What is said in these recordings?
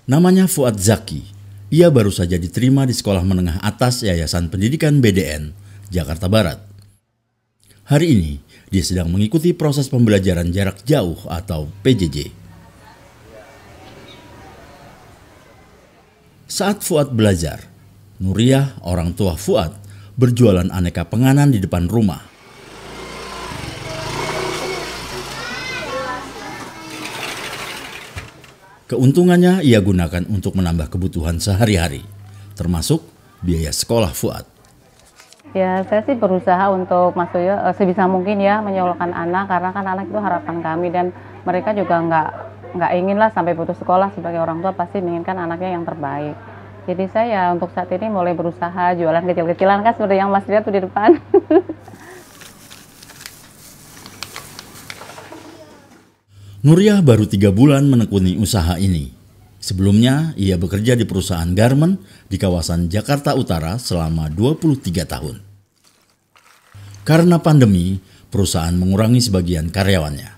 Namanya Fuad Zaki. Ia baru saja diterima di sekolah menengah atas Yayasan Pendidikan BDN, Jakarta Barat. Hari ini, dia sedang mengikuti proses pembelajaran jarak jauh atau PJJ. Saat Fuad belajar, Nuriyah, orang tua Fuad, berjualan aneka penganan di depan rumah. Keuntungannya ia gunakan untuk menambah kebutuhan sehari-hari, termasuk biaya sekolah Fuad. Ya, saya sih berusaha untuk maksudnya sebisa mungkin ya menyekolahkan anak, karena kan anak itu harapan kami dan mereka juga nggak ingin lah sampai putus sekolah. Sebagai orang tua pasti menginginkan anaknya yang terbaik. Jadi saya untuk saat ini mulai berusaha jualan kecil-kecilan kan seperti yang Mas lihat tuh di depan. Nuriyah baru 3 bulan menekuni usaha ini. Sebelumnya, ia bekerja di perusahaan garmen di kawasan Jakarta Utara selama 23 tahun. Karena pandemi, perusahaan mengurangi sebagian karyawannya.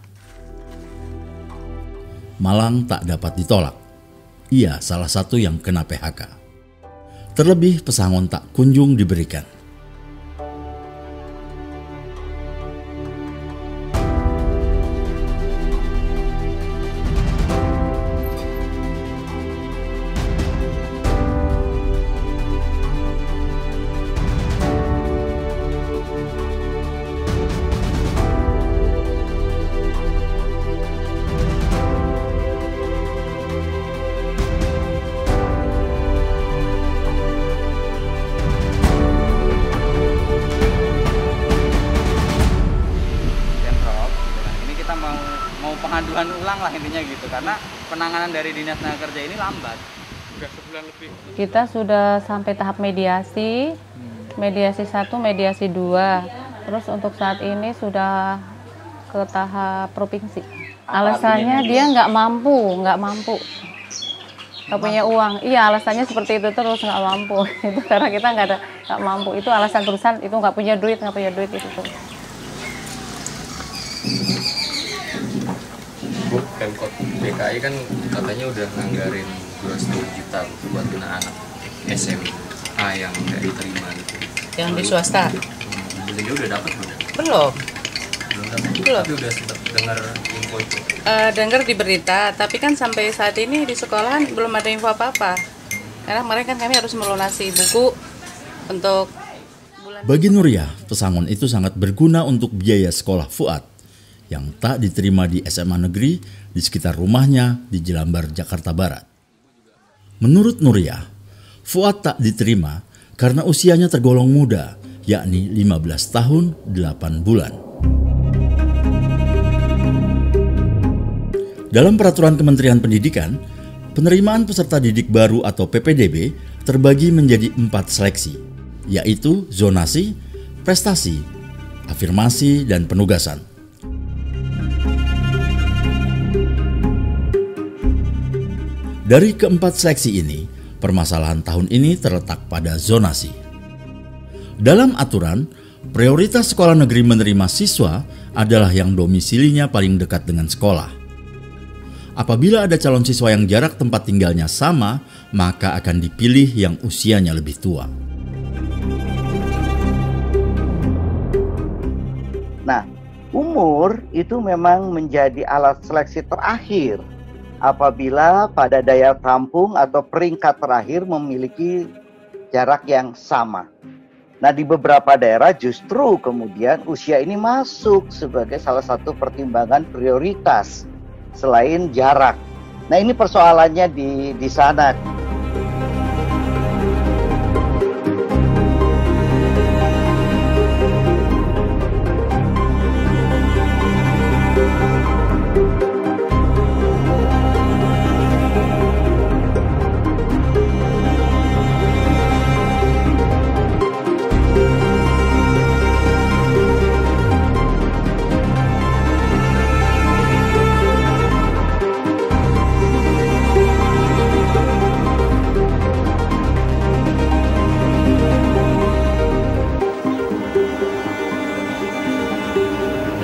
Malang tak dapat ditolak. Ia salah satu yang kena PHK. Terlebih pesangon tak kunjung diberikan. Mau pengaduan ulang lah intinya gitu, karena penanganan dari Dinas Tenaga Kerja ini lambat. Sudah sebulan lebih. Kita sudah sampai tahap mediasi, mediasi 1, mediasi 2. Terus untuk saat ini sudah ke tahap provinsi. Alasannya dia nggak mampu, nggak punya uang. Iya, alasannya seperti itu terus, nggak mampu. Itu karena kita nggak mampu. Itu alasan perusahaan itu nggak punya duit itu terus. Bu, Pemkot DKI kan katanya udah nganggarin 2,5 juta buat anak SMA yang nggak diterima gitu. Yang di swasta? Jadi udah dapat belum? Belum. Belum. Tapi udah sempat dengar info itu. Dengar di berita, tapi kan sampai saat ini di sekolahan belum ada info apa-apa. Karena kemarin kan kami harus melunasi buku untuk bulan. Bagi Nuriyah, pesangon itu sangat berguna untuk biaya sekolah Fuad yang tak diterima di SMA negeri di sekitar rumahnya di Jelambar, Jakarta Barat. Menurut Nuriyah, Fuad tak diterima karena usianya tergolong muda, yakni 15 tahun 8 bulan. Dalam peraturan Kementerian Pendidikan, penerimaan peserta didik baru atau PPDB terbagi menjadi 4 seleksi, yaitu zonasi, prestasi, afirmasi, dan penugasan. Dari keempat seleksi ini, permasalahan tahun ini terletak pada zonasi. Dalam aturan, prioritas sekolah negeri menerima siswa adalah yang domisilinya paling dekat dengan sekolah. Apabila ada calon siswa yang jarak tempat tinggalnya sama, maka akan dipilih yang usianya lebih tua. Nah, umur itu memang menjadi alat seleksi terakhir apabila pada daya tampung atau peringkat terakhir memiliki jarak yang sama. Nah, di beberapa daerah justru kemudian usia ini masuk sebagai salah satu pertimbangan prioritas selain jarak. Nah, ini persoalannya di sana.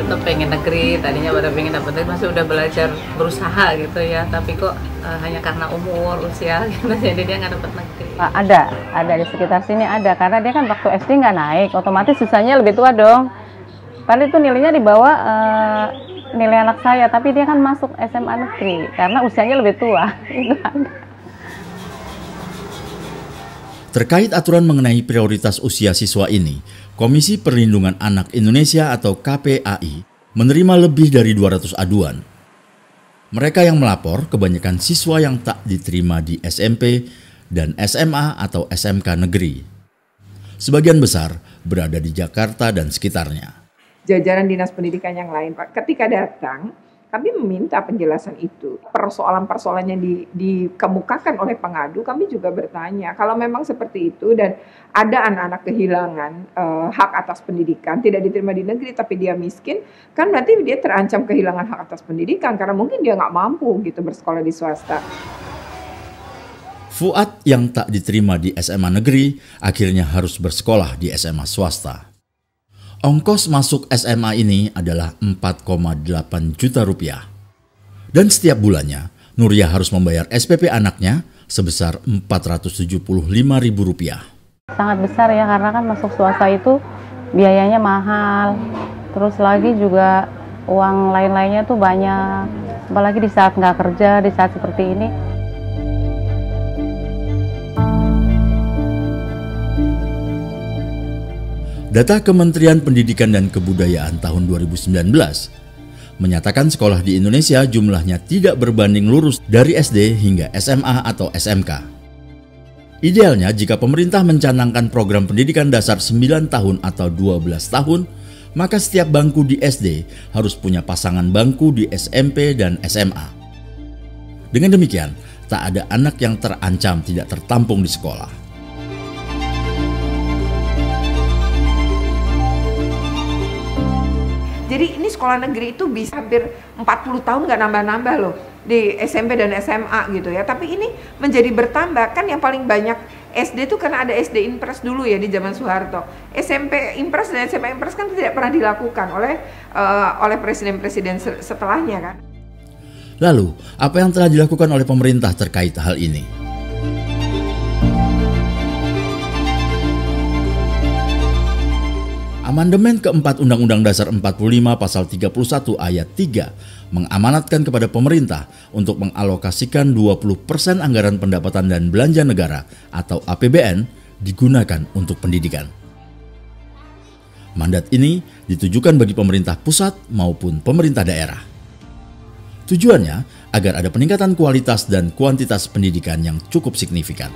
tetap pengen negeri, tadinya pada pengen dapat negeri, masih udah belajar berusaha gitu ya, tapi kok hanya karena umur, usia gitu, jadi dia nggak dapat negeri. Ada di sekitar sini ada, karena dia kan waktu SD nggak naik, otomatis sisanya lebih tua dong. Padahal itu nilainya di bawah nilai anak saya, tapi dia kan masuk SMA negeri karena usianya lebih tua. Itu ada. Terkait aturan mengenai prioritas usia siswa ini, Komisi Perlindungan Anak Indonesia atau KPAI menerima lebih dari 200 aduan. Mereka yang melapor kebanyakan siswa yang tak diterima di SMP dan SMA atau SMK negeri. Sebagian besar berada di Jakarta dan sekitarnya. Jajaran dinas pendidikan yang lain, Pak, ketika datang, kami meminta penjelasan itu. Persoalan-persoalan yang dikemukakan oleh pengadu, kami juga bertanya, kalau memang seperti itu dan ada anak-anak kehilangan hak atas pendidikan, tidak diterima di negeri tapi dia miskin, kan berarti dia terancam kehilangan hak atas pendidikan karena mungkin dia nggak mampu gitu bersekolah di swasta. Fuad yang tak diterima di SMA negeri akhirnya harus bersekolah di SMA swasta. Ongkos masuk SMA ini adalah 4,8 juta rupiah. Dan setiap bulannya, Nuria harus membayar SPP anaknya sebesar 475.000 rupiah. Sangat besar ya, karena kan masuk swasta itu biayanya mahal. Terus lagi juga uang lain-lainnya tuh banyak. Apalagi di saat nggak kerja, di saat seperti ini. Data Kementerian Pendidikan dan Kebudayaan tahun 2019 menyatakan sekolah di Indonesia jumlahnya tidak berbanding lurus dari SD hingga SMA atau SMK. Idealnya jika pemerintah mencanangkan program pendidikan dasar 9 tahun atau 12 tahun, maka setiap bangku di SD harus punya pasangan bangku di SMP dan SMA. Dengan demikian, tak ada anak yang terancam tidak tertampung di sekolah. Jadi ini sekolah negeri itu bisa hampir 40 tahun nggak nambah-nambah loh di SMP dan SMA gitu ya. Tapi ini menjadi bertambah, kan yang paling banyak SD itu karena ada SD Impres dulu ya di zaman Soeharto. SMP Impres dan SMA Impres kan tidak pernah dilakukan oleh presiden-presiden setelahnya kan. Lalu, apa yang telah dilakukan oleh pemerintah terkait hal ini? Amandemen keempat Undang-Undang Dasar 45 Pasal 31 Ayat 3 mengamanatkan kepada pemerintah untuk mengalokasikan 20% anggaran pendapatan dan belanja negara atau APBN digunakan untuk pendidikan. Mandat ini ditujukan bagi pemerintah pusat maupun pemerintah daerah. Tujuannya agar ada peningkatan kualitas dan kuantitas pendidikan yang cukup signifikan.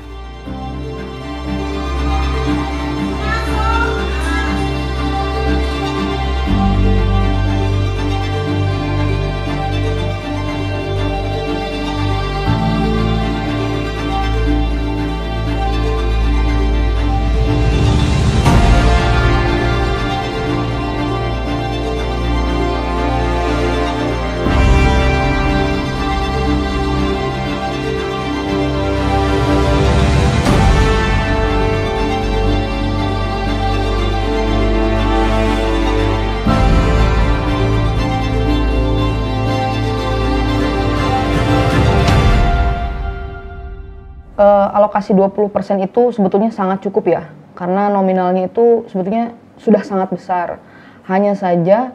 Alokasi 20% itu sebetulnya sangat cukup ya, karena nominalnya itu sebetulnya sudah sangat besar. Hanya saja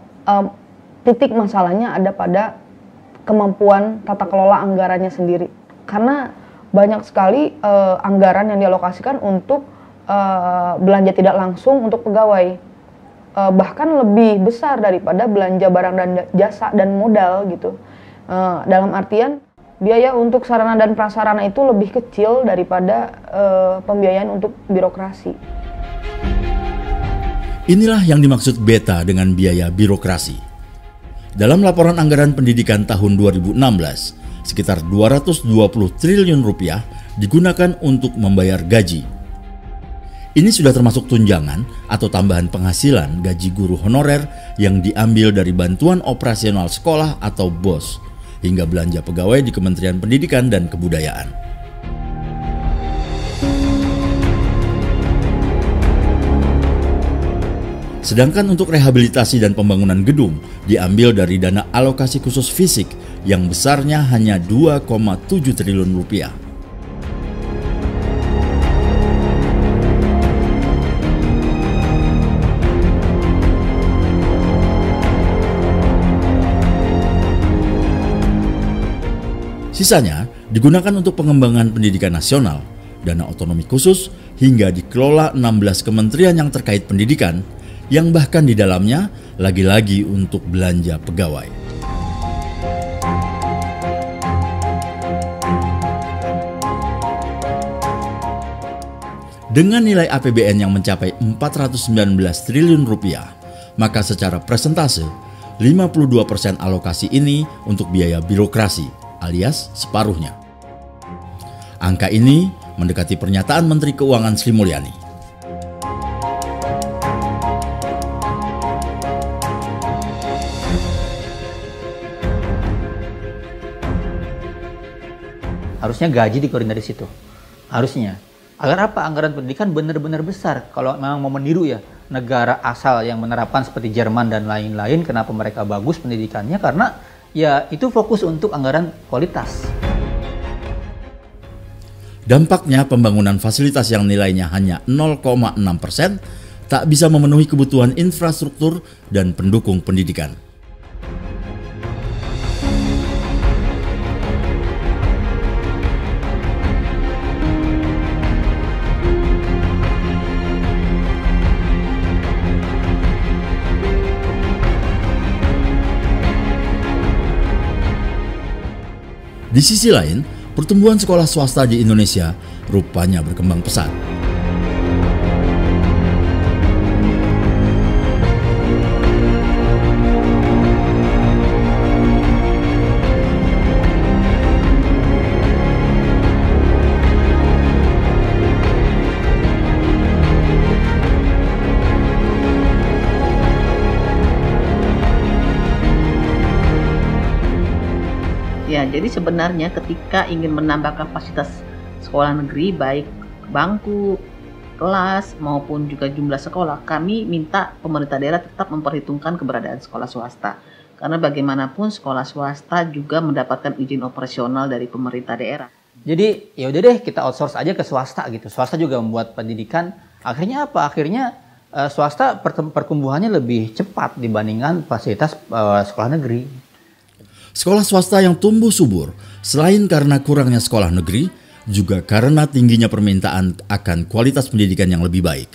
titik masalahnya ada pada kemampuan tata kelola anggarannya sendiri. Karena banyak sekali anggaran yang dialokasikan untuk belanja tidak langsung untuk pegawai. Bahkan lebih besar daripada belanja barang dan jasa dan modal gitu. Dalam artian biaya untuk sarana dan prasarana itu lebih kecil daripada pembiayaan untuk birokrasi. Inilah yang dimaksud beta dengan biaya birokrasi. Dalam laporan anggaran pendidikan tahun 2016, sekitar 220 triliun rupiah digunakan untuk membayar gaji. Ini sudah termasuk tunjangan atau tambahan penghasilan gaji guru honorer yang diambil dari bantuan operasional sekolah atau BOS, hingga belanja pegawai di Kementerian Pendidikan dan Kebudayaan. Sedangkan untuk rehabilitasi dan pembangunan gedung diambil dari dana alokasi khusus fisik yang besarnya hanya 2,7 triliun rupiah. Sisanya digunakan untuk pengembangan pendidikan nasional, dana otonomi khusus, hingga dikelola 16 kementerian yang terkait pendidikan, yang bahkan di dalamnya lagi-lagi untuk belanja pegawai. Dengan nilai APBN yang mencapai 419 triliun rupiah, maka secara persentase 52% alokasi ini untuk biaya birokrasi, alias separuhnya. Angka ini mendekati pernyataan Menteri Keuangan Sri Mulyani. Harusnya gaji dikeluarin dari situ. Harusnya. Agar apa? Anggaran pendidikan benar-benar besar. Kalau memang mau meniru ya, negara asal yang menerapkan seperti Jerman dan lain-lain, kenapa mereka bagus pendidikannya? Karena ya itu fokus untuk anggaran kualitas. Dampaknya pembangunan fasilitas yang nilainya hanya 0,6% tak bisa memenuhi kebutuhan infrastruktur dan pendukung pendidikan. Di sisi lain, pertumbuhan sekolah swasta di Indonesia rupanya berkembang pesat. Ya, jadi sebenarnya ketika ingin menambah kapasitas sekolah negeri, baik bangku, kelas, maupun juga jumlah sekolah, kami minta pemerintah daerah tetap memperhitungkan keberadaan sekolah swasta. Karena bagaimanapun sekolah swasta juga mendapatkan izin operasional dari pemerintah daerah. Jadi ya udah deh, kita outsource aja ke swasta gitu. Swasta juga membuat pendidikan. Akhirnya apa? Akhirnya swasta pertumbuhannya lebih cepat dibandingkan fasilitas sekolah negeri. Sekolah swasta yang tumbuh subur selain karena kurangnya sekolah negeri, juga karena tingginya permintaan akan kualitas pendidikan yang lebih baik.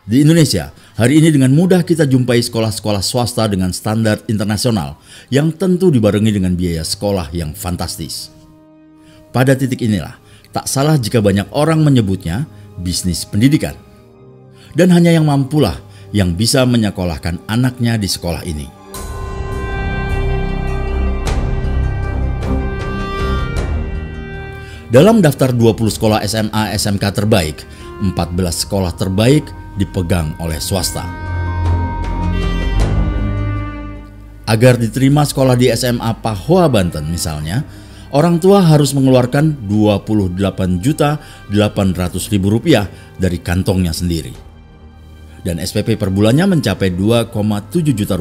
Di Indonesia, hari ini dengan mudah kita jumpai sekolah-sekolah swasta dengan standar internasional yang tentu dibarengi dengan biaya sekolah yang fantastis. Pada titik inilah, tak salah jika banyak orang menyebutnya bisnis pendidikan. Dan hanya yang mampulah yang bisa menyekolahkan anaknya di sekolah ini. Dalam daftar 20 sekolah SMA SMK terbaik, 14 sekolah terbaik dipegang oleh swasta. Agar diterima sekolah di SMA Pahoa Banten misalnya, orang tua harus mengeluarkan Rp28.800.000 dari kantongnya sendiri. Dan SPP per bulannya mencapai Rp2,7 juta.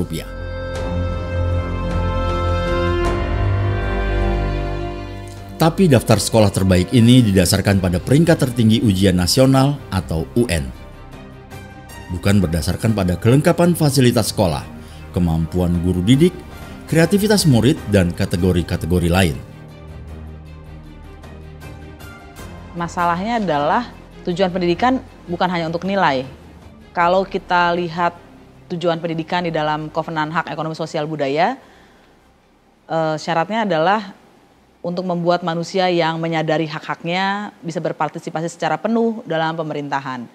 Tapi daftar sekolah terbaik ini didasarkan pada peringkat tertinggi ujian nasional atau UN. Bukan berdasarkan pada kelengkapan fasilitas sekolah, kemampuan guru didik, kreativitas murid, dan kategori-kategori lain. Masalahnya adalah tujuan pendidikan bukan hanya untuk nilai. Kalau kita lihat tujuan pendidikan di dalam Kovenan Hak Ekonomi Sosial Budaya, syaratnya adalah untuk membuat manusia yang menyadari hak-haknya bisa berpartisipasi secara penuh dalam pemerintahan.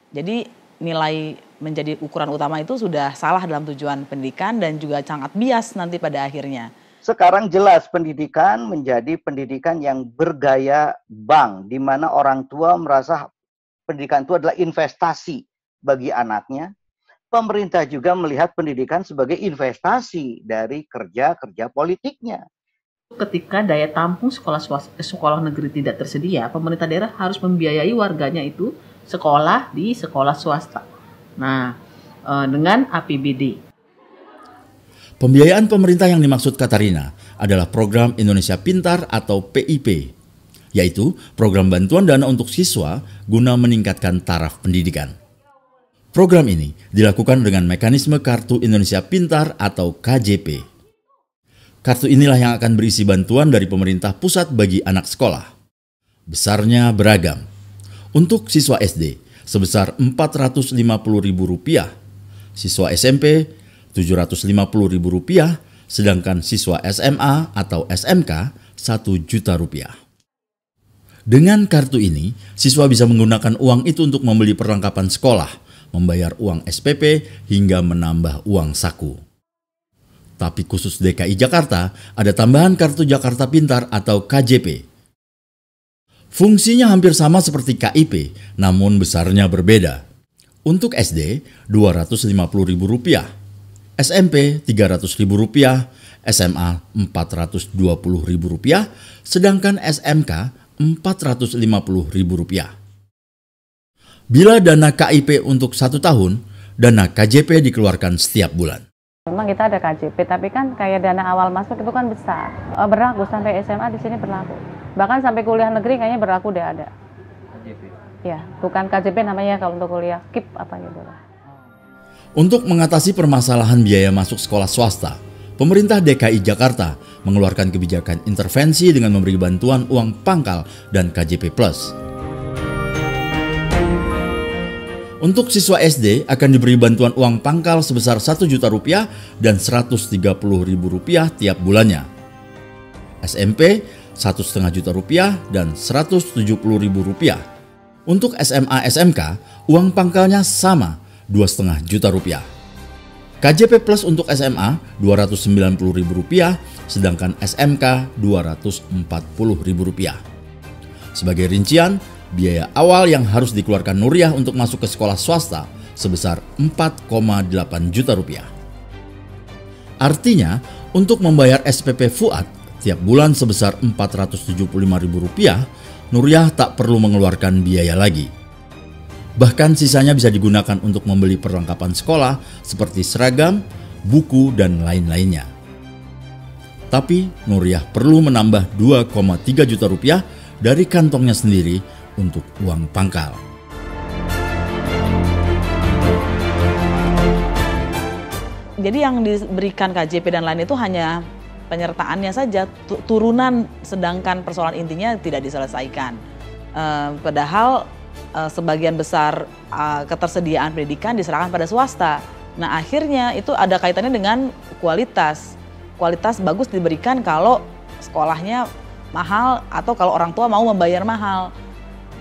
Jadi nilai menjadi ukuran utama itu sudah salah dalam tujuan pendidikan dan juga sangat bias nanti pada akhirnya. Sekarang jelas pendidikan menjadi pendidikan yang bergaya bank, di mana orang tua merasa pendidikan itu adalah investasi bagi anaknya. Pemerintah juga melihat pendidikan sebagai investasi dari kerja-kerja politiknya. Ketika daya tampung sekolah negeri tidak tersedia, pemerintah daerah harus membiayai warganya itu sekolah di sekolah swasta. Nah, dengan APBD. Pembiayaan pemerintah yang dimaksud Katarina adalah program Indonesia Pintar atau PIP, yaitu program bantuan dana untuk siswa guna meningkatkan taraf pendidikan. Program ini dilakukan dengan mekanisme Kartu Indonesia Pintar atau KJP. Kartu inilah yang akan berisi bantuan dari pemerintah pusat bagi anak sekolah. Besarnya beragam. Untuk siswa SD sebesar Rp450.000, siswa SMP Rp750.000, sedangkan siswa SMA atau SMK Rp1.000.000. Dengan kartu ini, siswa bisa menggunakan uang itu untuk membeli perlengkapan sekolah, membayar uang SPP, hingga menambah uang saku. Tapi khusus DKI Jakarta, ada tambahan Kartu Jakarta Pintar atau KJP. Fungsinya hampir sama seperti KIP, namun besarnya berbeda. Untuk SD, Rp250.000, SMP Rp300.000, SMA Rp420.000, sedangkan SMK Rp450.000. Bila dana KIP untuk 1 tahun, dana KJP dikeluarkan setiap bulan. Memang kita ada KJP, tapi kan kayak dana awal masuk itu kan besar. Berlaku sampai SMA di sini berlaku. Bahkan sampai kuliah negeri kayaknya berlaku udah ada. KJP? Ya, bukan KJP namanya kalau untuk kuliah, KIP apa gitu lah. Untuk mengatasi permasalahan biaya masuk sekolah swasta, pemerintah DKI Jakarta mengeluarkan kebijakan intervensi dengan memberi bantuan uang pangkal dan KJP+. Untuk siswa SD akan diberi bantuan uang pangkal sebesar Rp1 juta dan Rp130.000 tiap bulannya. SMP Rp1,5 juta dan Rp170.000. Untuk SMA SMK uang pangkalnya sama Rp2,5 juta. KJP Plus untuk SMA Rp290.000, sedangkan SMK Rp240.000. Sebagai rincian, biaya awal yang harus dikeluarkan Nuriyah untuk masuk ke sekolah swasta sebesar Rp4,8 juta. Artinya, untuk membayar SPP Fuad tiap bulan sebesar Rp475.000, Nuriyah tak perlu mengeluarkan biaya lagi. Bahkan sisanya bisa digunakan untuk membeli perlengkapan sekolah seperti seragam, buku, dan lain-lainnya. Tapi Nuriyah perlu menambah Rp2,3 juta dari kantongnya sendiri untuk uang pangkal. Jadi yang diberikan KJP dan lain itu hanya penyertaannya saja, turunan, sedangkan persoalan intinya tidak diselesaikan. Padahal sebagian besar ketersediaan pendidikan diserahkan pada swasta. Nah akhirnya itu ada kaitannya dengan kualitas. Kualitas bagus diberikan kalau sekolahnya mahal atau kalau orang tua mau membayar mahal.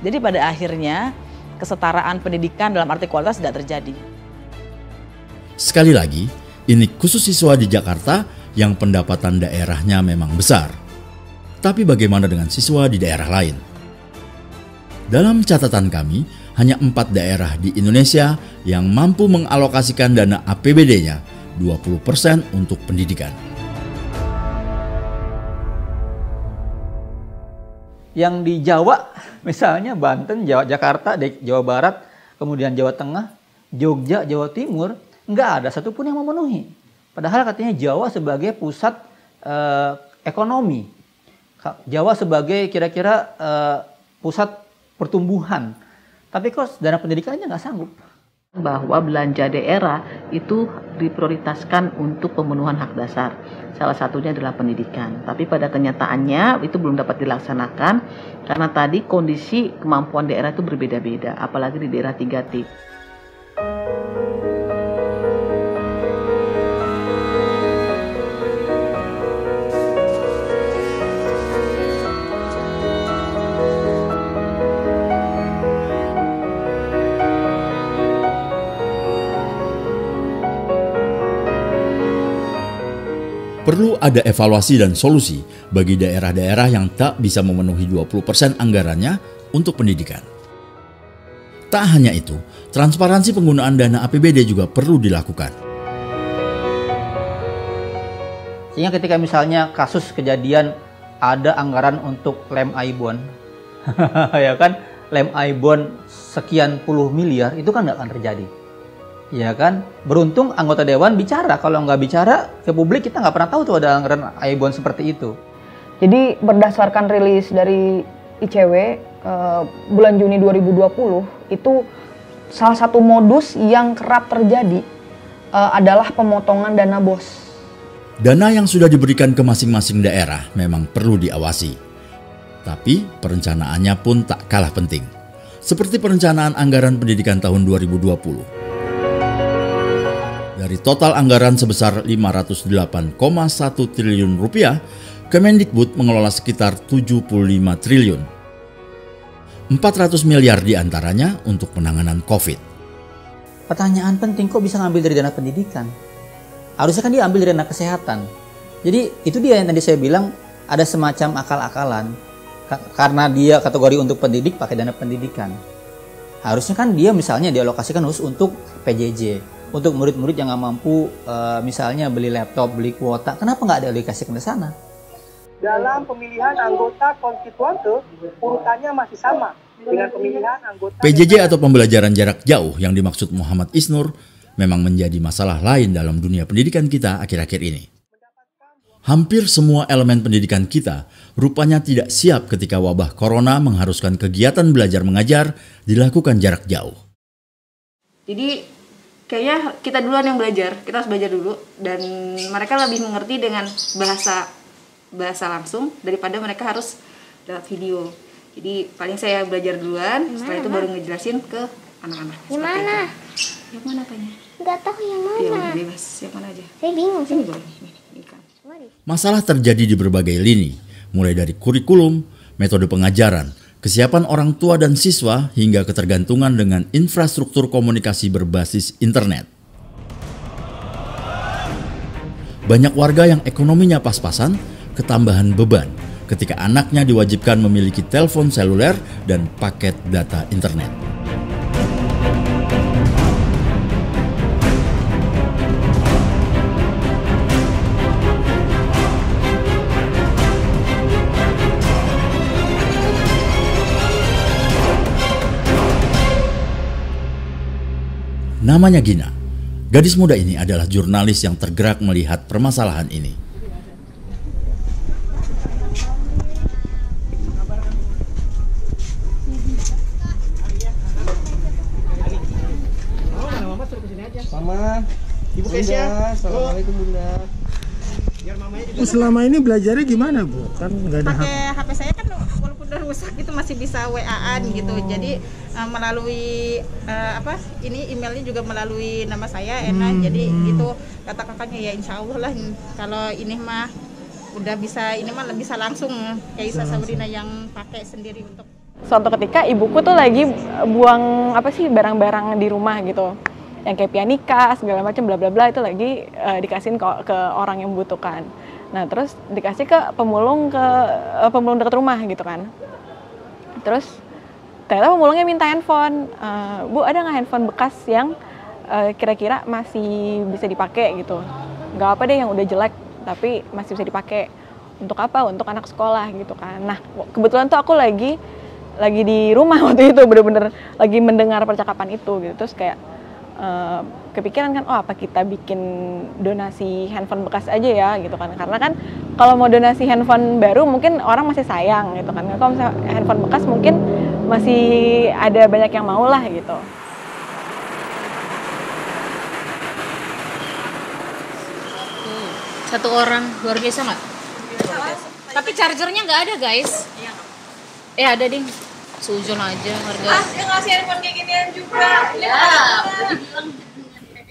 Jadi pada akhirnya kesetaraan pendidikan dalam arti kualitas tidak terjadi. Sekali lagi, ini khusus siswa di Jakarta yang pendapatan daerahnya memang besar. Tapi bagaimana dengan siswa di daerah lain? Dalam catatan kami, hanya 4 daerah di Indonesia yang mampu mengalokasikan dana APBD-nya 20% untuk pendidikan. Yang di Jawa, misalnya Banten, Jakarta, Jawa Barat, kemudian Jawa Tengah, Jogja, Jawa Timur, nggak ada satupun yang memenuhi. Padahal katanya Jawa sebagai pusat ekonomi, Jawa sebagai kira-kira pusat pertumbuhan. Tapi kok dana pendidikannya nggak sanggup. Bahwa belanja daerah itu diprioritaskan untuk pemenuhan hak dasar. Salah satunya adalah pendidikan. Tapi pada kenyataannya itu belum dapat dilaksanakan karena tadi kondisi kemampuan daerah itu berbeda-beda, apalagi di daerah 3T. Perlu ada evaluasi dan solusi bagi daerah-daerah yang tak bisa memenuhi 20% anggarannya untuk pendidikan. Tak hanya itu, transparansi penggunaan dana APBD juga perlu dilakukan. Sehingga ketika misalnya kasus kejadian ada anggaran untuk lem Aibon, ya kan, lem Aibon sekian puluh miliar, itu kan nggak akan terjadi. Ya kan, beruntung anggota dewan bicara. Kalau nggak bicara ke publik, kita nggak pernah tahu tuh ada anggaran AIBON seperti itu. Jadi berdasarkan rilis dari ICW bulan Juni 2020 itu salah satu modus yang kerap terjadi adalah pemotongan dana BOS. Dana yang sudah diberikan ke masing-masing daerah memang perlu diawasi. Tapi perencanaannya pun tak kalah penting. Seperti perencanaan anggaran pendidikan tahun 2020. Dari total anggaran sebesar 508,1 triliun rupiah, Kemendikbud mengelola sekitar 75 triliun. 400 miliar diantaranya untuk penanganan COVID. Pertanyaan penting, kok bisa ngambil dari dana pendidikan? Harusnya kan dia ambil dari dana kesehatan. Jadi itu dia yang tadi saya bilang ada semacam akal-akalan. Karena dia kategori untuk pendidik pakai dana pendidikan. Harusnya kan dia misalnya dialokasikan khusus untuk PJJ. Untuk murid-murid yang nggak mampu misalnya beli laptop, beli kuota. Kenapa nggak dialokasikan ke sana? Dalam pemilihan anggota konstituante, urutannya masih sama dengan pemilihan anggota PJJ atau pembelajaran jarak jauh yang dimaksud Muhammad Isnur memang menjadi masalah lain dalam dunia pendidikan kita akhir-akhir ini. Hampir semua elemen pendidikan kita rupanya tidak siap ketika wabah corona mengharuskan kegiatan belajar mengajar dilakukan jarak jauh. Jadi kayaknya kita duluan yang belajar, kita harus belajar dulu, dan mereka lebih mengerti dengan bahasa langsung daripada mereka harus lewat video. Jadi paling saya belajar duluan, setelah itu baru ngejelasin ke anak-anak. Gimana? Yang mana apanya? Nggak tahu yang mana. Iya, bebas, yang mana aja. Saya bingung. Sini boleh, ini kan. Masalah terjadi di berbagai lini, mulai dari kurikulum, metode pengajaran, kesiapan orang tua dan siswa, hingga ketergantungan dengan infrastruktur komunikasi berbasis internet. Banyak warga yang ekonominya pas-pasan, ketambahan beban ketika anaknya diwajibkan memiliki telepon seluler dan paket data internet. Namanya Gina. Gadis muda ini adalah jurnalis yang tergerak melihat permasalahan ini. Mama, Ibu Kesia. Assalamualaikum Bunda. Bu, selama ini belajarnya gimana Bu? Kan nggak ada pakai HP saya kan walaupun udah rusak itu masih bisa WA-an gitu. Jadi melalui ini emailnya juga melalui nama saya enak. Jadi itu kata kakaknya ya insya Allah lah kalau ini mah udah bisa, ini mah bisa langsung kayak Isa Sabrina yang pakai sendiri untuk. Suatu ketika ibuku tuh lagi buang barang-barang di rumah gitu, yang kayak pianika segala macam bla bla bla, itu lagi dikasihin ke orang yang membutuhkan. Nah terus dikasih ke pemulung dekat rumah gitu kan. Terus ternyata pemulungnya minta handphone, Bu ada nggak handphone bekas yang kira-kira masih bisa dipakai gitu? Nggak apa deh yang udah jelek tapi masih bisa dipakai. Untuk apa? Untuk anak sekolah gitu kan. Nah kebetulan tuh aku lagi di rumah waktu itu, bener-bener lagi mendengar percakapan itu gitu. Terus kayak kepikiran kan, oh apa kita bikin donasi handphone bekas aja ya gitu kan. Karena kan kalau mau donasi handphone baru mungkin orang masih sayang gitu kan. Kalau misalnya handphone bekas mungkin masih ada banyak yang mau lah gitu. Satu orang, luar biasa nggak? Tapi chargernya nggak ada guys. Ada ding. Suzon aja harga. Dia ngasih handphone kayak ginian juga. Ya.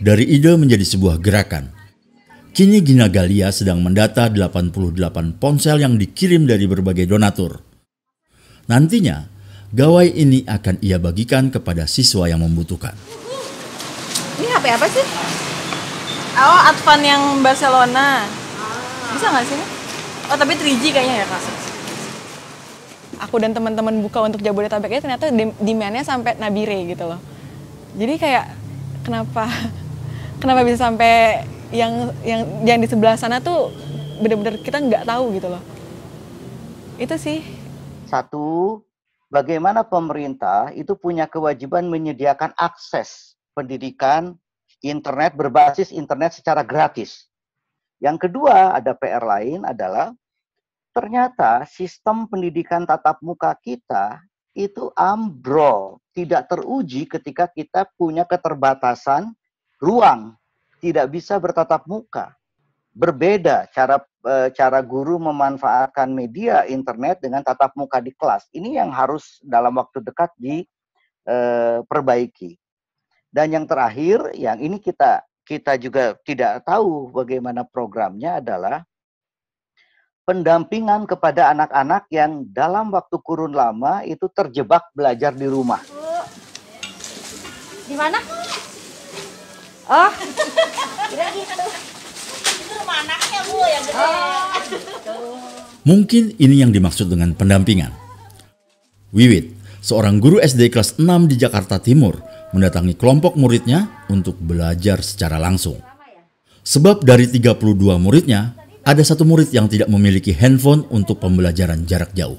Dari ide menjadi sebuah gerakan. Kini Gina Galia sedang mendata 88 ponsel yang dikirim dari berbagai donatur. Nantinya, gawai ini akan ia bagikan kepada siswa yang membutuhkan. Ini HP apa sih? Oh, Advan yang Barcelona. Bisa nggak sih? Oh, tapi 3G kayaknya ya Kak. Aku dan teman-teman buka untuk Jabodetabek ternyata demand-nya sampai nabire gitu loh. Jadi kayak kenapa bisa sampai yang di sebelah sana tuh benar-benar kita nggak tahu gitu loh. Itu sih. Satu, bagaimana pemerintah itu punya kewajiban menyediakan akses pendidikan internet berbasis internet secara gratis. Yang kedua, ada PR lain adalah ternyata sistem pendidikan tatap muka kita itu ambrol, tidak teruji ketika kita punya keterbatasan ruang, tidak bisa bertatap muka. Berbeda cara guru memanfaatkan media internet dengan tatap muka di kelas. Ini yang harus dalam waktu dekat diperbaiki. Dan yang terakhir, yang ini kita juga tidak tahu bagaimana programnya adalah pendampingan kepada anak-anak yang dalam waktu kurun lama itu terjebak belajar di rumah. Di mana? Oh, kira gitu. Itu rumah anaknya Bu yang gede. Mungkin ini yang dimaksud dengan pendampingan. Wiwit, seorang guru SD kelas 6 di Jakarta Timur, mendatangi kelompok muridnya untuk belajar secara langsung. Sebab dari 32 muridnya, ada satu murid yang tidak memiliki handphone untuk pembelajaran jarak jauh.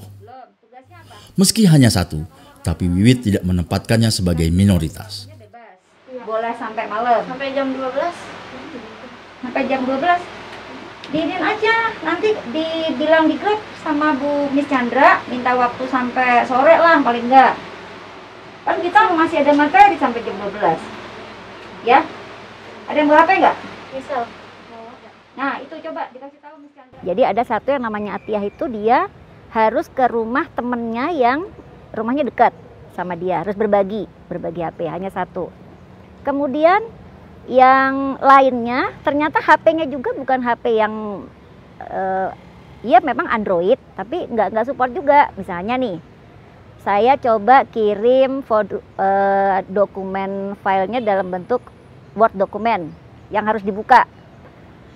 Meski hanya satu, tapi Wiwit tidak menempatkannya sebagai minoritas. Boleh sampai malam. Sampai jam 12. Sampai jam 12. Diinin aja, nanti dibilang di grup sama Bu Miss Chandra, minta waktu sampai sore lah paling enggak. Kan kita masih ada materi sampai jam 12. Ya? Ada yang bawa HP enggak? Bisa. Nah, itu coba dikasih tahu Miss Chandra. Jadi ada satu yang namanya Atiyah itu dia harus ke rumah temennya yang rumahnya dekat sama dia, harus berbagi HP, hanya satu. Kemudian yang lainnya ternyata HP-nya juga bukan HP yang ya memang Android, tapi nggak support juga. Misalnya nih, saya coba kirim dokumen filenya dalam bentuk Word dokumen yang harus dibuka,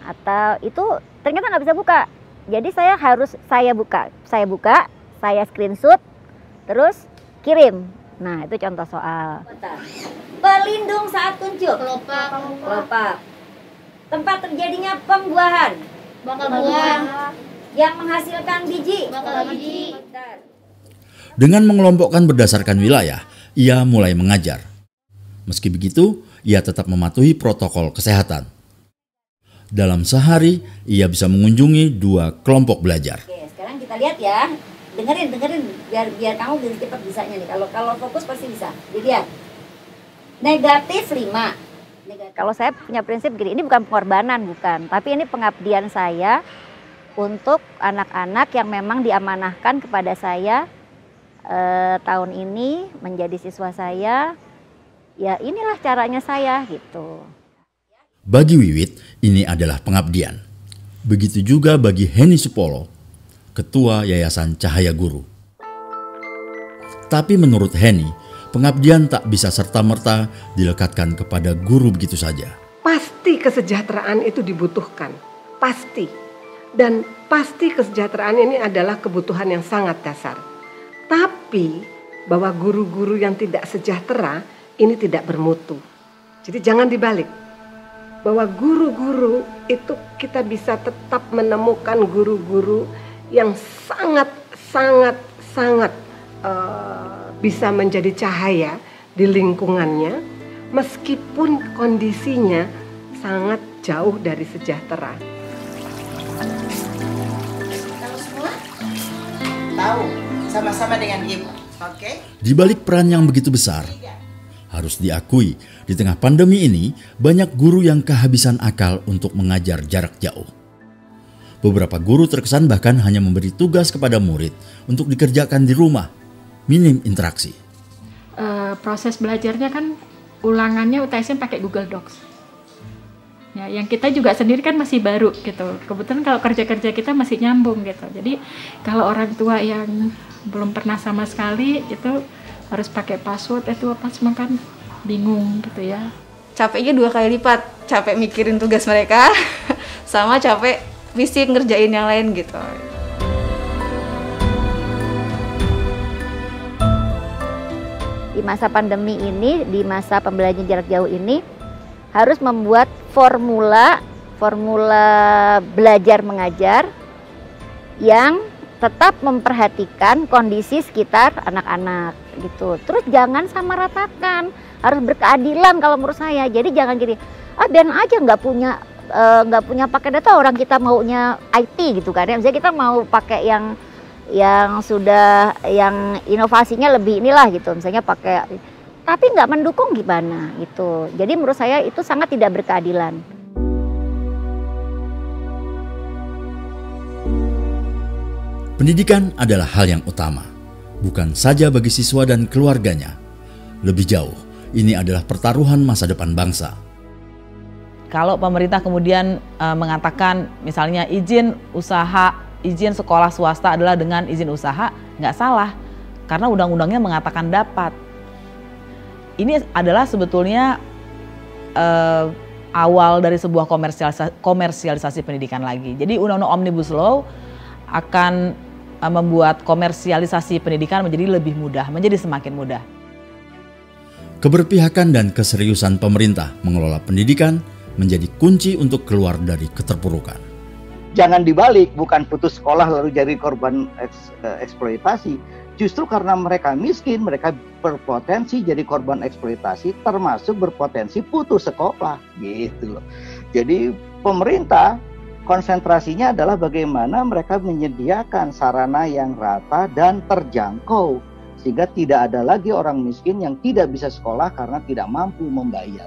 atau itu ternyata nggak bisa buka. Jadi saya buka, saya screenshot, terus kirim. Nah, itu contoh soal. Pelindung saat kuncup. Kelopak. Tempat terjadinya pembuahan. Bakal buah. Yang menghasilkan biji. Bakal biji. Dengan mengelompokkan berdasarkan wilayah, ia mulai mengajar. Meski begitu, ia tetap mematuhi protokol kesehatan. Dalam sehari, ia bisa mengunjungi 2 kelompok belajar. Oke, sekarang kita lihat ya. Dengerin biar kamu cepat bisanya nih. Kalau fokus pasti bisa. Dilihat. Negatif 5. Kalau saya punya prinsip gini, ini bukan pengorbanan, bukan, tapi ini pengabdian saya untuk anak-anak yang memang diamanahkan kepada saya tahun ini menjadi siswa saya. Ya inilah caranya saya gitu. Bagi Wiwit, ini adalah pengabdian. Begitu juga bagi Heni Supolo, Ketua Yayasan Cahaya Guru. Tapi menurut Heni, pengabdian tak bisa serta-merta dilekatkan kepada guru begitu saja. Pasti kesejahteraan itu dibutuhkan, pasti. Dan pasti kesejahteraan ini adalah kebutuhan yang sangat dasar. Tapi bahwa guru-guru yang tidak sejahtera ini tidak bermutu. Jadi jangan dibalik. Bahwa guru-guru itu kita bisa tetap menemukan guru-guru yang sangat bisa menjadi cahaya di lingkungannya meskipun kondisinya sangat jauh dari sejahtera. Tahu semua? Tahu, sama-sama dengan Ibu. Oke? Di balik peran yang begitu besar, harus diakui di tengah pandemi ini banyak guru yang kehabisan akal untuk mengajar jarak jauh. Beberapa guru terkesan bahkan hanya memberi tugas kepada murid untuk dikerjakan di rumah, minim interaksi. Proses belajarnya kan ulangannya UTS-nya pakai Google Docs. Ya, yang kita juga sendiri kan masih baru gitu. Kebetulan kalau kerja-kerja kita masih nyambung gitu. Jadi kalau orang tua yang belum pernah sama sekali itu harus pakai password, itu apa semua kan bingung gitu ya. Capeknya 2 kali lipat, capek mikirin tugas mereka sama capek fisik ngerjain yang lain gitu. Di masa pandemi ini, di masa pembelajaran jarak jauh ini harus membuat formula belajar mengajar yang tetap memperhatikan kondisi sekitar anak-anak gitu. Terus jangan samaratakan. harus berkeadilan kalau menurut saya. Jadi jangan gini, biarin aja nggak punya pakai data, orang kita maunya IT gitu kan ya. Misalnya kita mau pakai yang sudah yang inovasinya lebih inilah gitu, misalnya pakai, tapi nggak mendukung gimana gitu. Jadi menurut saya itu sangat tidak berkeadilan. Pendidikan adalah hal yang utama, bukan saja bagi siswa dan keluarganya. Lebih jauh, ini adalah pertaruhan masa depan bangsa. Kalau pemerintah kemudian mengatakan misalnya izin sekolah swasta adalah dengan izin usaha, nggak salah, karena undang-undangnya mengatakan dapat. Ini adalah sebetulnya awal dari sebuah komersialisasi pendidikan lagi. Jadi Undang-Undang Omnibus Law akan membuat komersialisasi pendidikan menjadi lebih mudah, menjadi semakin mudah. Keberpihakan dan keseriusan pemerintah mengelola pendidikan menjadi kunci untuk keluar dari keterpurukan. Jangan dibalik, bukan putus sekolah lalu jadi korban eksploitasi. Justru karena mereka miskin, mereka berpotensi jadi korban eksploitasi, termasuk berpotensi putus sekolah, gitu loh. Jadi pemerintah konsentrasinya adalah bagaimana mereka menyediakan sarana yang rata dan terjangkau, sehingga tidak ada lagi orang miskin yang tidak bisa sekolah karena tidak mampu membayar.